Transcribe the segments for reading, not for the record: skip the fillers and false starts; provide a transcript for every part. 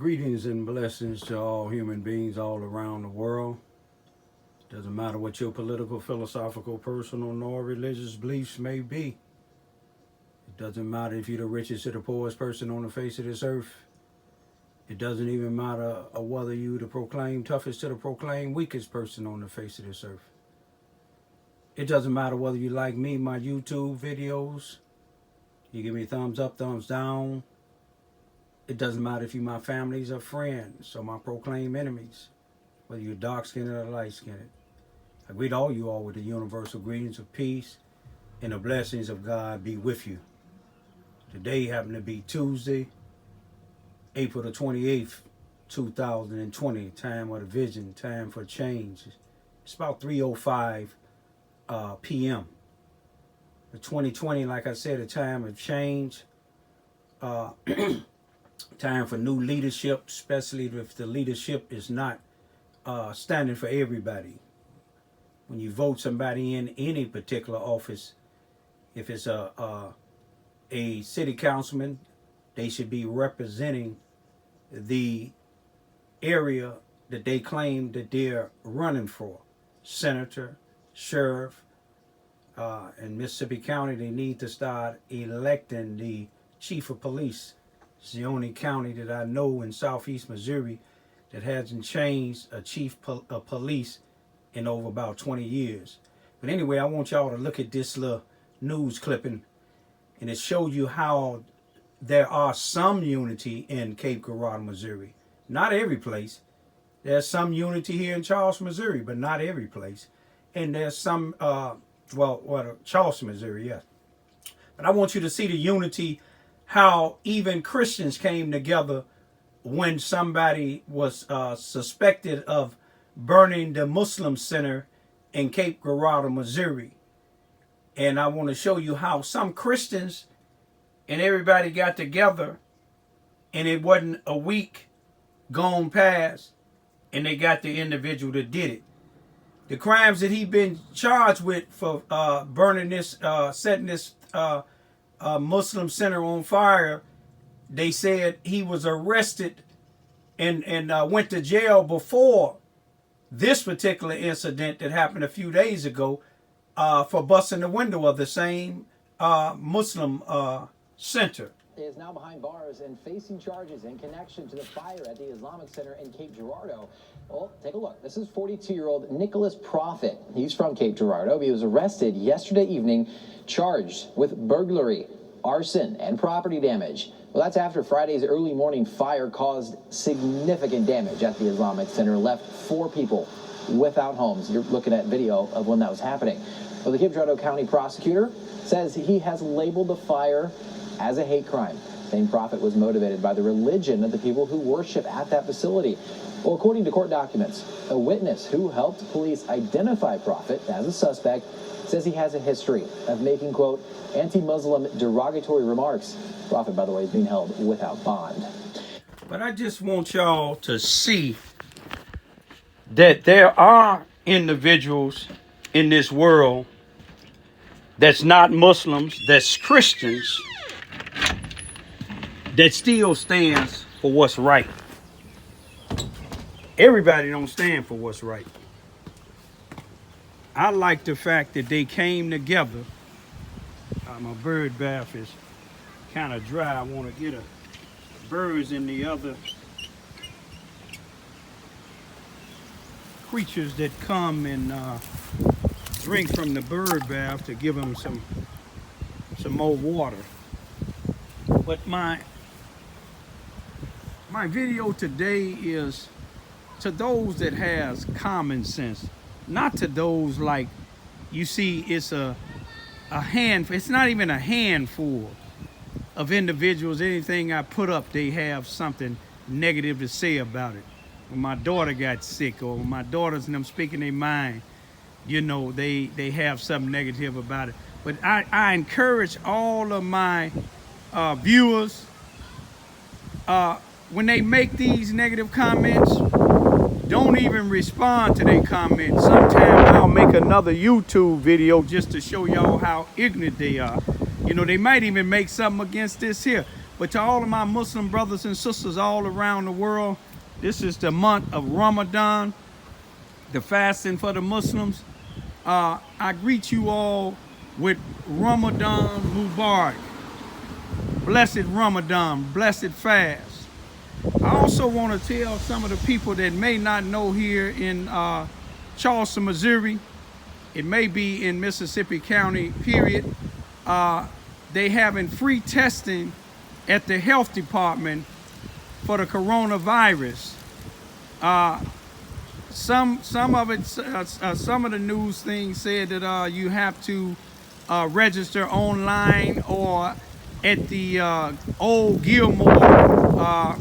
Greetings and blessings to all human beings all around the world. Doesn't matter what your political, philosophical, personal, nor religious beliefs may be. It doesn't matter if you're the richest or the poorest person on the face of this earth. It doesn't even matter whether you the proclaimed toughest to the proclaimed weakest person on the face of this earth. It doesn't matter whether you like me, my YouTube videos. You give me thumbs up, thumbs down. It doesn't matter if you my families or friends or my proclaimed enemies, whether you're dark-skinned or light-skinned. I greet all you all with the universal greetings of peace and the blessings of God be with you. Today happened to be Tuesday, April the 28th, 2020, time of the vision, time for change. It's about 3:05 p.m. The 2020, like I said, a time of change. Time for new leadership, especially if the leadership is not standing for everybody. When you vote somebody in any particular office, if it's a city councilman, they should be representing the area that they claim that they're running for. Senator, sheriff, in Mississippi County, they need to start electing the chief of police. It's the only county that I know in southeast Missouri that hasn't changed a chief of police in over about 20 years. But anyway, I want y'all to look at this little news clipping, and it shows you how there are some unity in Cape Girardeau, Missouri. Not every place. There's some unity here in Charleston, Missouri, but not every place. And there's some, Charleston, Missouri, yes. But I want you to see the unity, how even Christians came together when somebody was suspected of burning the Muslim center in Cape Girardeau, Missouri. And I want to show you how some Christians and everybody got together, and it wasn't a week gone past, and they got the individual that did it. The crimes that he been charged with for burning this, setting this Muslim center on fire, they said he was arrested and went to jail before this particular incident that happened a few days ago for busting the window of the same Muslim center. Is now behind bars and facing charges in connection to the fire at the Islamic Center in Cape Girardeau. Well, take a look. This is 42-year-old Nicholas Prophet. He's from Cape Girardeau. He was arrested yesterday evening, charged with burglary, arson, and property damage. Well, that's after Friday's early morning fire caused significant damage at the Islamic Center, left 4 people without homes. You're looking at video of when that was happening. Well, the Cape Girardeau County prosecutor says he has labeled the fire as a hate crime, saying Prophet was motivated by the religion of the people who worship at that facility. Well, according to court documents, a witness who helped police identify Prophet as a suspect says he has a history of making, quote, anti-Muslim derogatory remarks. Prophet, by the way, is being held without bond. But I just want y'all to see that there are individuals in this world that's not Muslims, that's Christians, that still stands for what's right. Everybody don't stand for what's right. I like the fact that they came together. My bird bath is kind of dry. I want to get birds and the other creatures that come and drink from the bird bath to give them some more water. But my video today is to those that has common sense, not to those like you see. It's a it's not even a handful of individuals. Anything I put up, they have something negative to say about it. When my daughter got sick, or when my daughters and them speaking their mind, you know, they have something negative about it. But I encourage all of my viewers, when they make these negative comments, don't even respond to their comments. Sometimes I'll make another YouTube video just to show y'all how ignorant they are. You know, they might even make something against this here. but to all of my Muslim brothers and sisters all around the world, this is the month of Ramadan, the fasting for the Muslims. I greet you all with Ramadan Mubarak. Blessed Ramadan, blessed fast. I also want to tell some of the people that may not know here in Charleston, Missouri, it may be in Mississippi County, period, they having free testing at the health department for the coronavirus. Some of the news things said that you have to register online or at the old Gilmore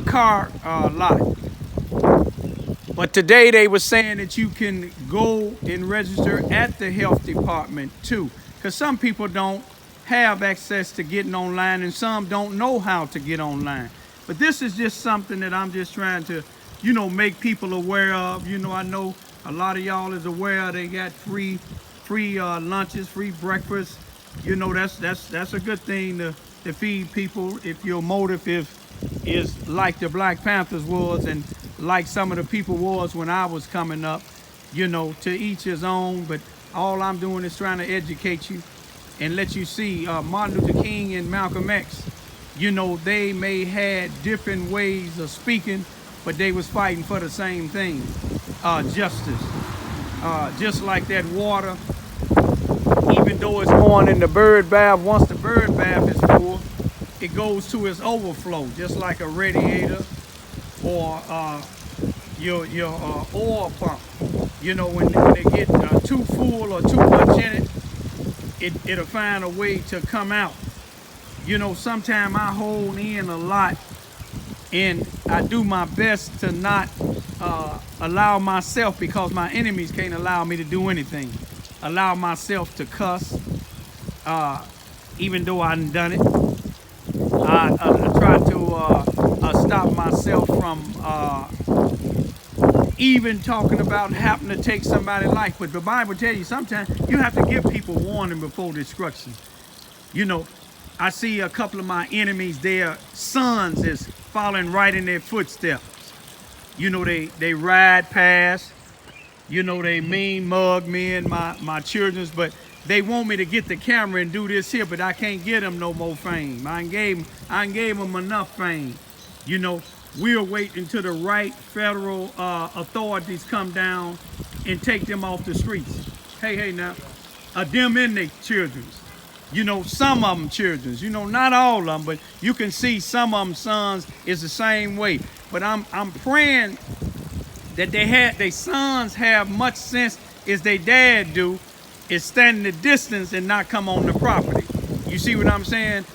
car lot. But today they were saying that you can go and register at the health department too, because some people don't have access to getting online and some don't know how to get online. But this is just something that I'm just trying to, make people aware of. I know a lot of y'all is aware they got free lunches, free breakfast. That's a good thing to feed people if your motive is like the Black Panthers was and like some of the people was when I was coming up, to each his own. But all I'm doing is trying to educate you and let you see Martin Luther King and Malcolm X, they may had different ways of speaking, but they was fighting for the same thing, justice. Just like that water, even though it's going in the bird bath, once the bird bath is full, it goes to its overflow, just like a radiator or your oil pump. When they get too full or too much in it, it'll find a way to come out. Sometimes I hold in a lot, and I do my best to not allow myself, because my enemies can't allow me to do anything, allow myself to cuss, even though I done it. I try to stop myself from even talking about having to take somebody's life. But the Bible tells you sometimes you have to give people warning before destruction. I see a couple of my enemies, their sons is following right in their footsteps. They ride past, they mean mug me and my children's, but they want me to get the camera and do this here, but I can't get them no more fame. I gave them enough fame. We're waiting until the right federal authorities come down and take them off the streets. Hey now, them and their children's. Some of them children's, not all of them, but you can see some of them sons is the same way. But I'm praying that their sons have much sense as their dad do, is stand the distance and not come on the property. You see what I'm saying?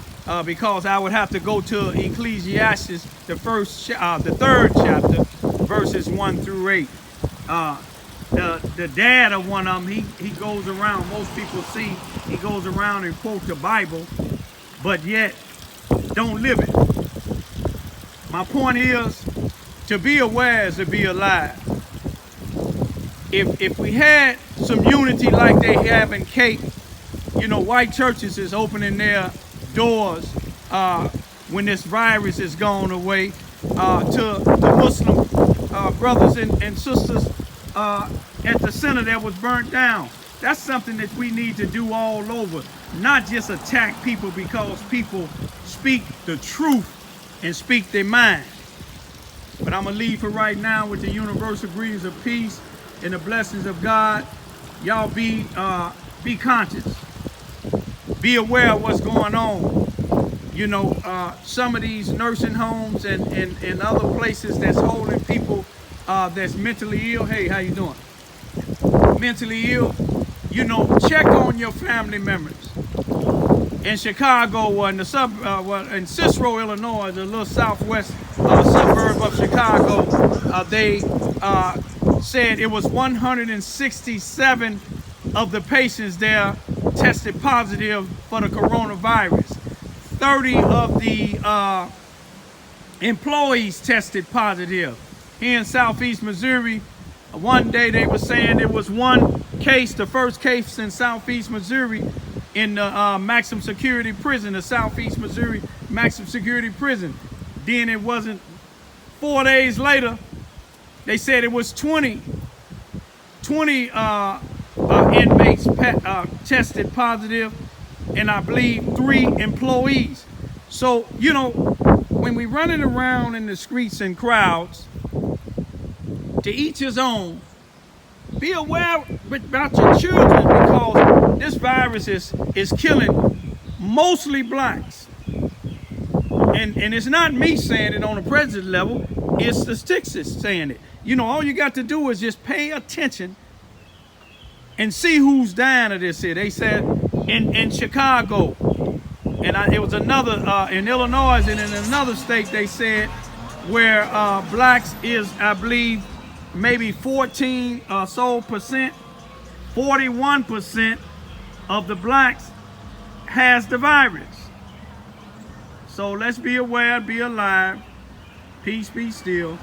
Because I would have to go to Ecclesiastes, the 3rd chapter, verses 1 through 8. The dad of one of them, he goes around, most people see, he goes around and quote the Bible, but yet don't live it. My point is, to be aware is to be alive. If we had some unity like they have in Cape, white churches is opening their doors when this virus is gone away to the Muslim brothers and sisters at the center that was burnt down. That's something that we need to do all over, not just attack people because people speak the truth and speak their mind. But I'm gonna leave for right now with the universal greetings of peace and the blessings of God. Y'all be conscious. Be aware of what's going on. Some of these nursing homes and other places that's holding people that's mentally ill. Hey, how you doing? Mentally ill. Check on your family members. In Chicago, in in Cicero, Illinois, the little southwest suburb of Chicago, they said it was 167 of the patients there tested positive for the coronavirus. 30 of the employees tested positive. Here in Southeast Missouri, one day they were saying there was one case, the first case in Southeast Missouri, in the maximum security prison, the Southeast Missouri maximum security prison. Then it wasn't 4 days later, they said it was 20 inmates tested positive, and I believe 3 employees. So, you know, when we running around in the streets and crowds, to each his own, be aware about your children, because this virus is killing mostly blacks. And it's not me saying it on the president level, it's the statistics saying it. You know, all you got to do is just pay attention and see who's dying of this here. They said in Chicago, and it was another, in Illinois and in another state, they said where blacks is, I believe, maybe 14 or so percent, 41% of the blacks has the virus. So let's be aware, be alive, peace be still.